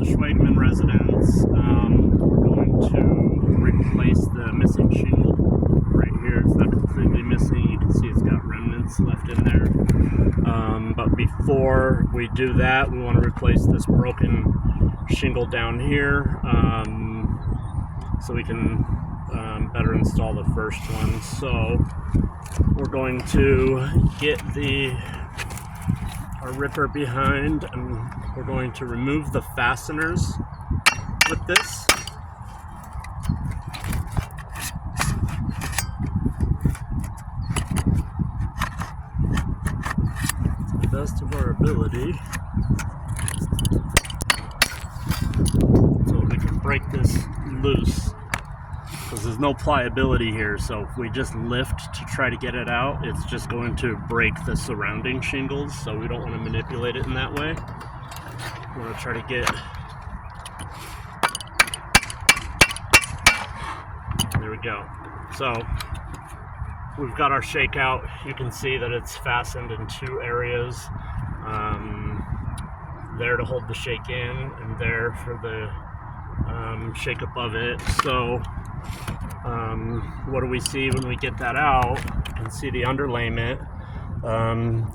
the Schwegman residence. We're going to replace the missing shingle right here. It's not completely missing. You can see it's got remnants left in there. But before we do that, we want to replace this broken shingle down here so we can better install the first one. So we're going to get our ripper behind, and we're going to remove the fasteners with this. To the best of our ability, so we can break this loose, because there's no pliability here. So if we just lift to try to get it out, it's just going to break the surrounding shingles, so we don't want to manipulate it in that way. We want to try to get, there we go. So we've got our shake out. You can see that it's fastened in two areas, there to hold the shake in and there for the shake above it. So what do we see when we get that out? You can see the underlayment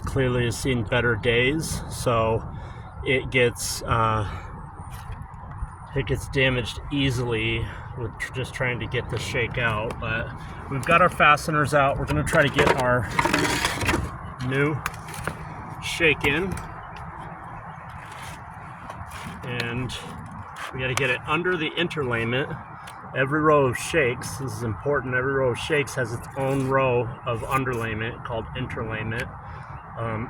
clearly has seen better days, so it gets damaged easily with just trying to get the shake out. But we've got our fasteners out. We're going to try to get our new shake in, and we got to get it under the interlayment. Every row of shakes, this is important, every row of shakes has its own row of underlayment called interlayment,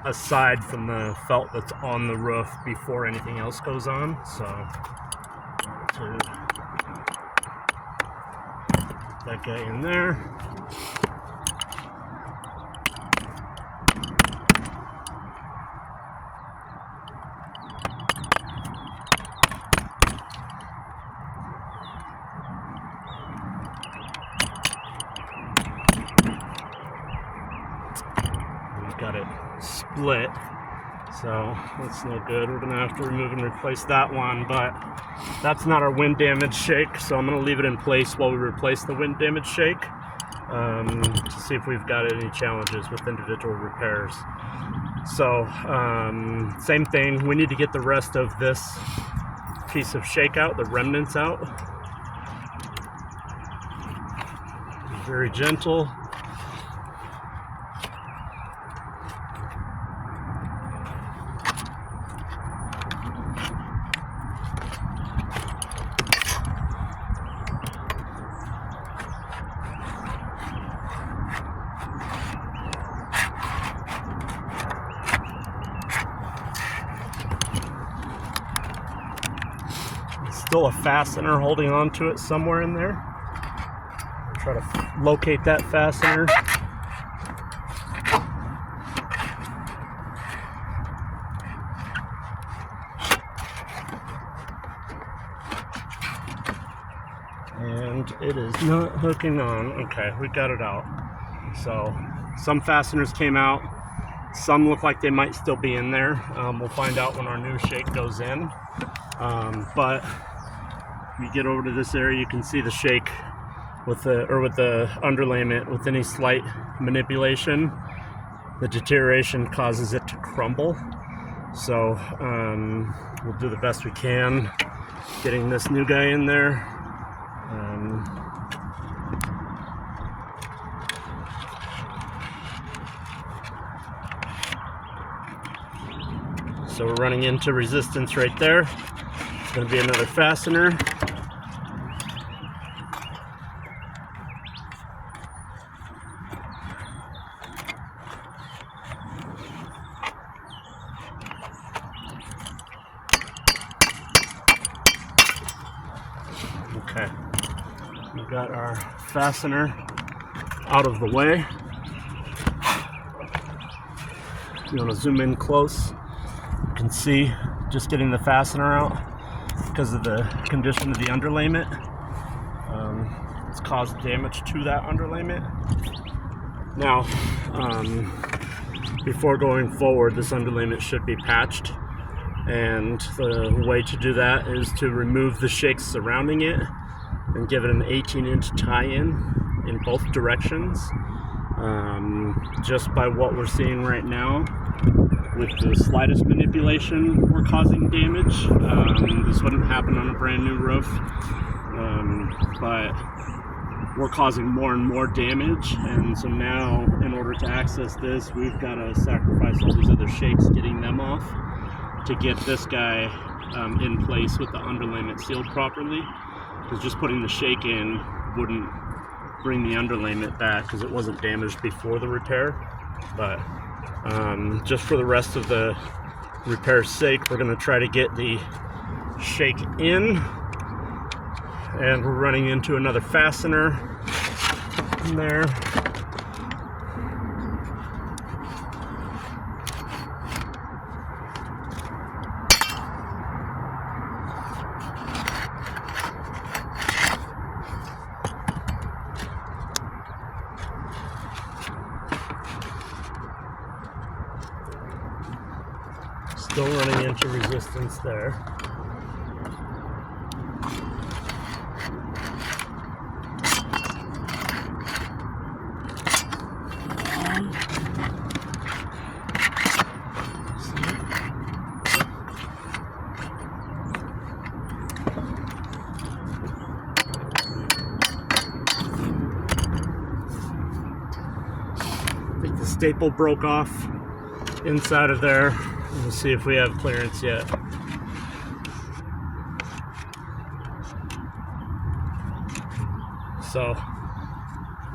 aside from the felt that's on the roof before anything else goes on. So to that guy in there. Got it split, so that's no good. We're gonna have to remove and replace that one, but that's not our wind damage shake, so I'm gonna leave it in place while we replace the wind damage shake to see if we've got any challenges with individual repairs. So same thing, we need to get the rest of this piece of shake out, the remnants out. Very gentle. Still a fastener holding on to it somewhere in there. Try to locate that fastener. And it is not hooking on. Okay, we got it out. So some fasteners came out. Some look like they might still be in there. We'll find out when our new shake goes in. But you get over to this area, you can see the shake with the underlayment. With any slight manipulation, the deterioration causes it to crumble. So we'll do the best we can getting this new guy in there. So we're running into resistance right there. It's going to be another fastener. Okay, we've got our fastener out of the way. You want to zoom in close. You can see just getting the fastener out because of the condition of the underlayment. It's caused damage to that underlayment. Now, before going forward, this underlayment should be patched. And the way to do that is to remove the shakes surrounding it and give it an 18-inch tie-in in both directions. Just by what we're seeing right now, with the slightest manipulation, we're causing damage. This wouldn't happen on a brand new roof, but we're causing more and more damage. And so now, in order to access this, we've got to sacrifice all these other shakes, getting them off, to get this guy in place with the underlayment sealed properly. Because just putting the shake in wouldn't bring the underlayment back because it wasn't damaged before the repair. But just for the rest of the repair's sake, we're going to try to get the shake in, and we're running into another fastener in there. Still running into resistance there. I think the staple broke off inside of there. We'll see if we have clearance yet. So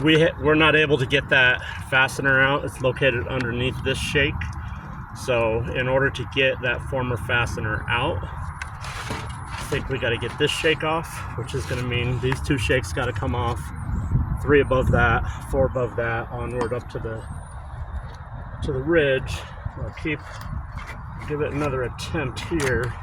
we're not able to get that fastener out. It's located underneath this shake. So in order to get that former fastener out, I think we got to get this shake off, which is going to mean these two shakes got to come off. 3 above that, 4 above that, onward up to the ridge. I'll give it another attempt here.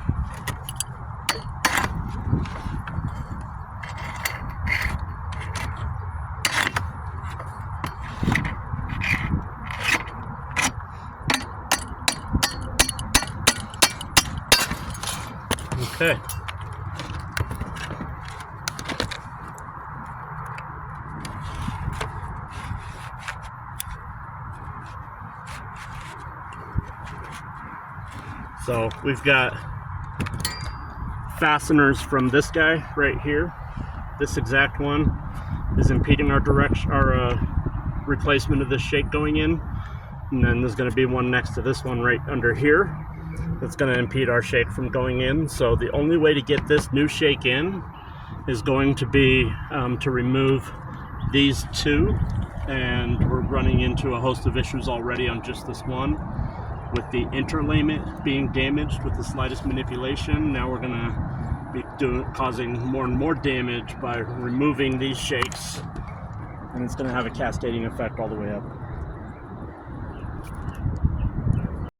Okay. So we've got fasteners from this guy right here. This exact one is impeding our replacement of this shake going in. And then there's going to be one next to this one right under here that's going to impede our shake from going in. So the only way to get this new shake in is going to be to remove these two. And we're running into a host of issues already on just this one, with the interlayment being damaged with the slightest manipulation. Now we're gonna be causing more and more damage by removing these shakes, and it's gonna have a cascading effect all the way up.